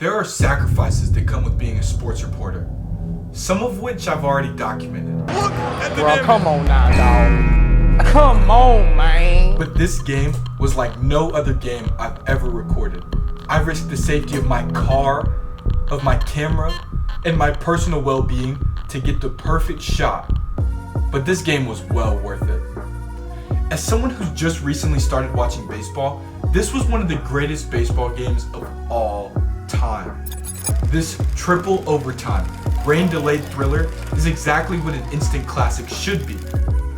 There are sacrifices that come with being a sports reporter, some of which I've already documented. Look at the Bro, come on now, dog. Come on, man. But this game was like no other game I've ever recorded. I risked the safety of my car, of my camera, and my personal well-being to get the perfect shot. But this game was well worth it. As someone who just recently started watching baseball, this was one of the greatest baseball games of all time. This triple overtime, rain-delayed thriller is exactly what an instant classic should be.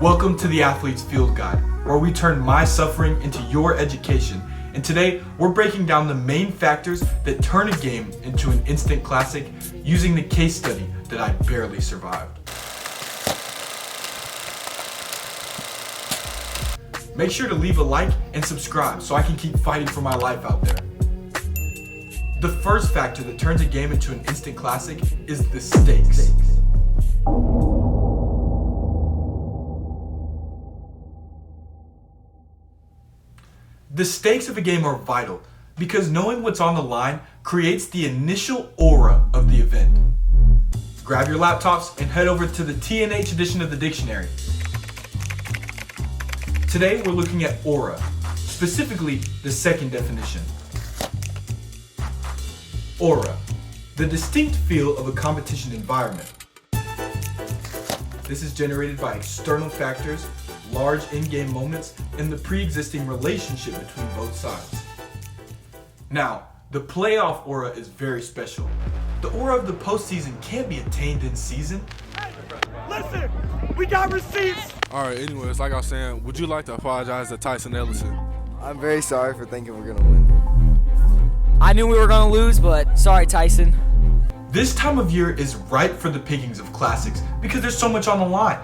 Welcome to the Athlete's Field Guide, where we turn my suffering into your education. And today, we're breaking down the main factors that turn a game into an instant classic using the case study that I barely survived. Make sure to leave a like and subscribe so I can keep fighting for my life out there. The first factor that turns a game into an instant classic is the stakes. The stakes of a game are vital because knowing what's on the line creates the initial aura of the event. Grab your laptops and head over to the TNH edition of the dictionary. Today we're looking at aura, specifically the second definition. Aura, the distinct feel of a competition environment. This is generated by external factors, large in-game moments, and the pre-existing relationship between both sides. Now, the playoff aura is very special. The aura of the postseason can't be attained in season. Listen, we got receipts. Alright, anyways, like I was saying, would you like to apologize to Tyson Ellison? I'm very sorry for thinking we're gonna win. I knew we were gonna lose, but sorry, Tyson. This time of year is ripe for the pickings of classics because there's so much on the line.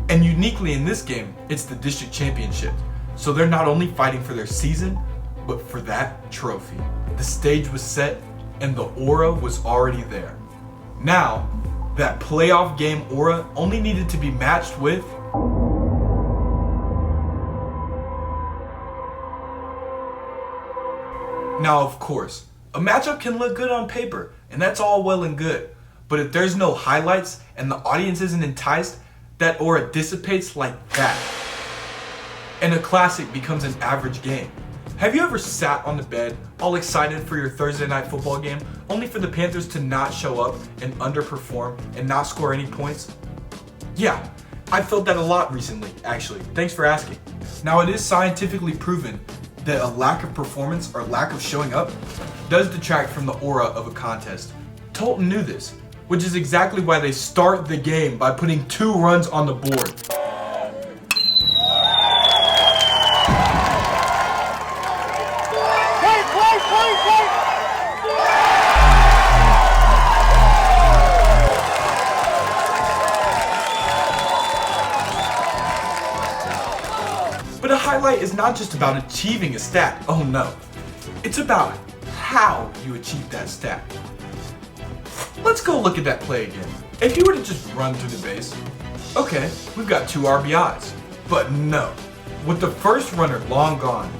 And uniquely in this game, it's the district championship. So they're not only fighting for their season, but for that trophy. The stage was set and the aura was already there. Now, that playoff game aura only needed to be matched with Now, of course, a matchup can look good on paper, and that's all well and good. But if there's no highlights and the audience isn't enticed, that aura dissipates like that. And a classic becomes an average game. Have you ever sat on the bed, all excited for your Thursday night football game, only for the Panthers to not show up and underperform and not score any points? Yeah, I felt that a lot recently, actually. Thanks for asking. Now, it is scientifically proven that a lack of performance or lack of showing up does detract from the aura of a contest. Tolton knew this, which is exactly why they start the game by putting 2 runs on the board. But a highlight is not just about achieving a stat, oh no. It's about how you achieve that stat. Let's go look at that play again. If you were to just run through the base, okay, we've got 2 RBIs. But no, with the first runner long gone,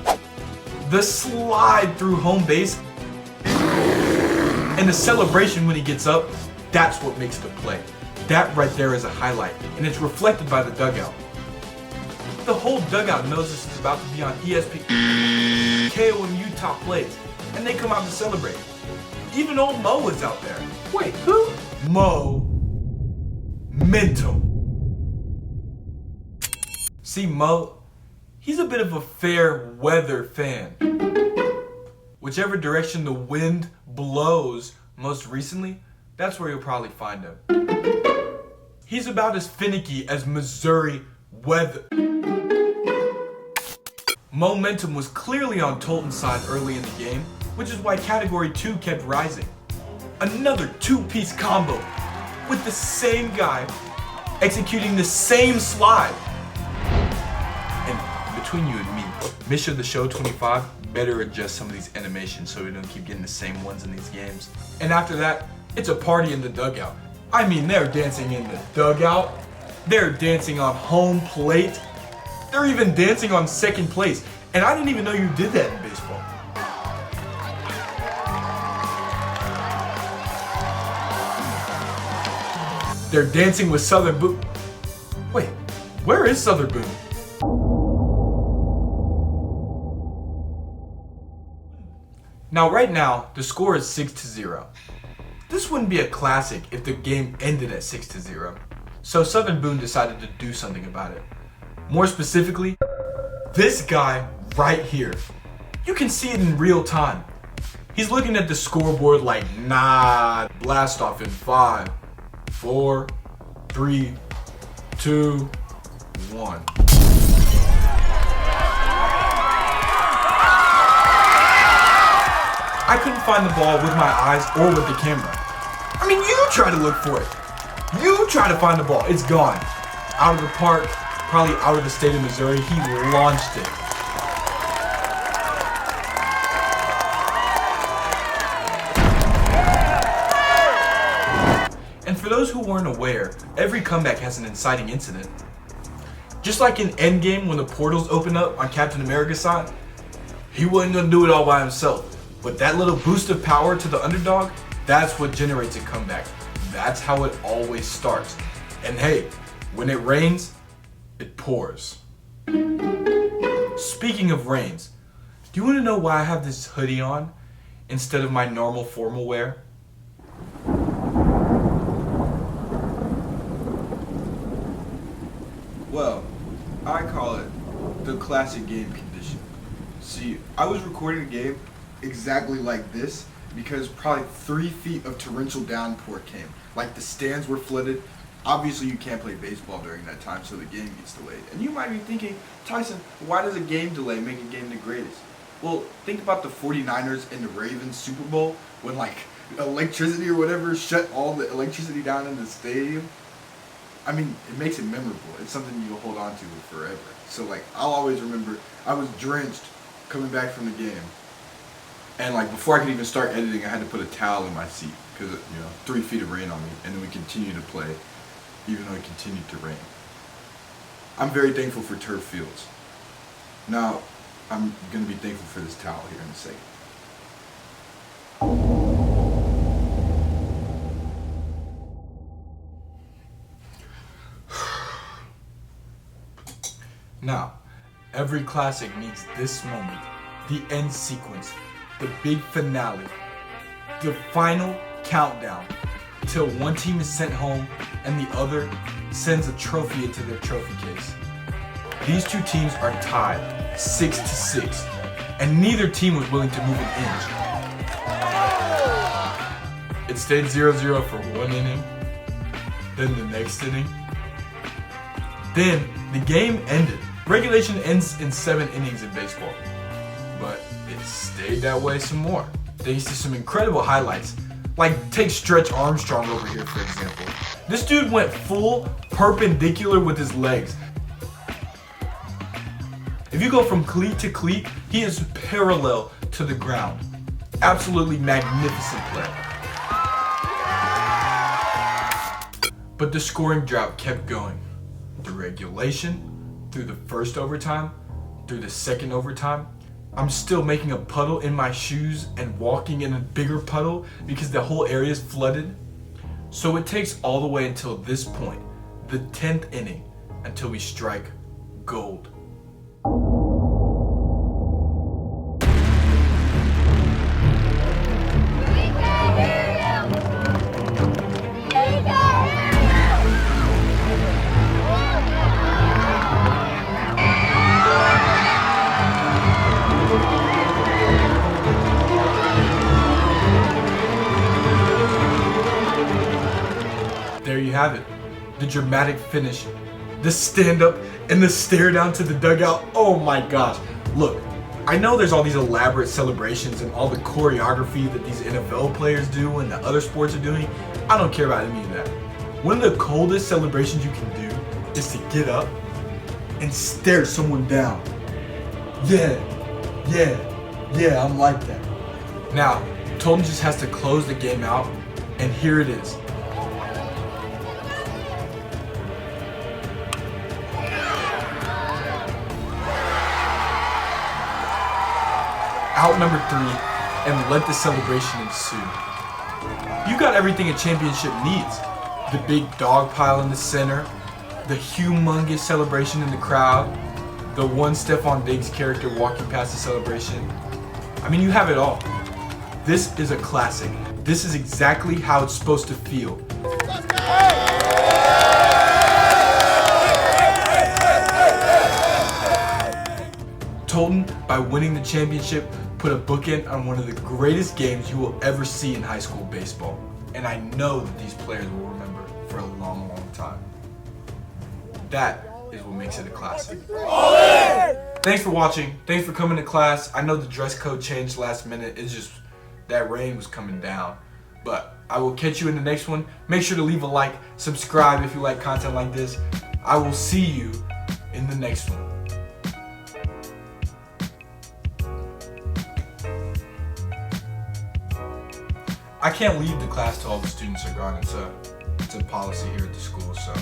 the slide through home base, and the celebration when he gets up, that's what makes the play. That right there is a highlight, and it's reflected by the dugout. The whole dugout knows this is about to be on ESPN, KOMU top plays, and they come out to celebrate. Even old Mo is out there. Wait, who? Mo. Mental. See, Mo, he's a bit of a fair weather fan. Whichever direction the wind blows most recently, that's where you'll probably find him. He's about as finicky as Missouri weather. Momentum was clearly on Tolton's side early in the game, which is why Category 2 kept rising. Another 2-piece combo with the same guy executing the same slide. And between you and me, Misha the Show 25 better adjust some of these animations so we don't keep getting the same ones in these games. And after that, it's a party in the dugout. I mean, they're dancing in the dugout. They're dancing on home plate. They're even dancing on second place. And I didn't even know you did that in baseball. They're dancing with Southern Boone. Wait, where is Southern Boone? Now, right now, the score is 6-0. This wouldn't be a classic if the game ended at 6-0. So Southern Boone decided to do something about it. More specifically, this guy right here. You can see it in real time. He's looking at the scoreboard like, nah, blast off in 5, 4, 3, 2, 1. I couldn't find the ball with my eyes or with the camera. I mean, you try to look for it. You try to find the ball. It's gone. Out of the park, probably out of the state of Missouri. He launched it. And for those who weren't aware, every comeback has an inciting incident. Just like in Endgame when the portals open up on Captain America's side, he wasn't gonna do it all by himself. But that little boost of power to the underdog, that's what generates a comeback. That's how it always starts. And hey, when it rains, it pours. Speaking of rains, do you want to know why I have this hoodie on instead of my normal formal wear? Well, I call it the classic game condition. See, I was recording a game exactly like this because probably 3 feet of torrential downpour came. Like the stands were flooded. Obviously you can't play baseball during that time, so the game gets delayed. And you might be thinking, Tyson, why does a game delay make a game the greatest? Well, think about the 49ers and the Ravens Super Bowl when like electricity or whatever shut all the electricity down in the stadium. I mean, it makes it memorable. It's something you'll hold on to forever. So like, I'll always remember I was drenched coming back from the game. And like before I could even start editing, I had to put a towel in my seat because 3 feet of rain on me, and then we continued to play, even though it continued to rain. I'm very thankful for turf fields. Now, I'm gonna be thankful for this towel here in a second. Now, every classic needs this moment, the end sequence. The big finale, the final countdown, till one team is sent home and the other sends a trophy into their trophy case. These two teams are tied 6-6, and neither team was willing to move an inch. It stayed 0-0 for 1 inning, then the next inning. Then the game ended. Regulation ends in 7 innings in baseball, but it stayed that way some more, thanks to some incredible highlights. Like, take Stretch Armstrong over here, for example. This dude went full perpendicular with his legs. If you go from cleat to cleat, he is parallel to the ground. Absolutely magnificent play. But the scoring drought kept going. Through regulation, through the first overtime, through the second overtime, I'm still making a puddle in my shoes and walking in a bigger puddle because the whole area is flooded. So it takes all the way until this point, the 10th inning, until we strike gold. There you have it, the dramatic finish, the stand up and the stare down to the dugout. Oh my gosh. Look, I know there's all these elaborate celebrations and all the choreography that these NFL players do and the other sports are doing. I don't care about any of that. One of the coldest celebrations you can do is to get up and stare someone down. Yeah, I'm like that. Now, Tolton just has to close the game out, and here it is. Out number 3, and let the celebration ensue. You got everything a championship needs. the big dog pile in the center, the humongous celebration in the crowd, the one Stephon Diggs character walking past the celebration. I mean, you have it all. This is a classic. This is exactly how it's supposed to feel. Tolton, by winning the championship, put a bookend on one of the greatest games you will ever see in high school baseball. And I know that these players will remember for a long, long time. That is what makes it a classic. Thanks for watching. Thanks for coming to class. I know the dress code changed last minute. It's just that rain was coming down. But I will catch you in the next one. Make sure to leave a like, subscribe if you like content like this. I will see you in the next one. I can't leave the class till all the students are gone. It's a policy here at the school, so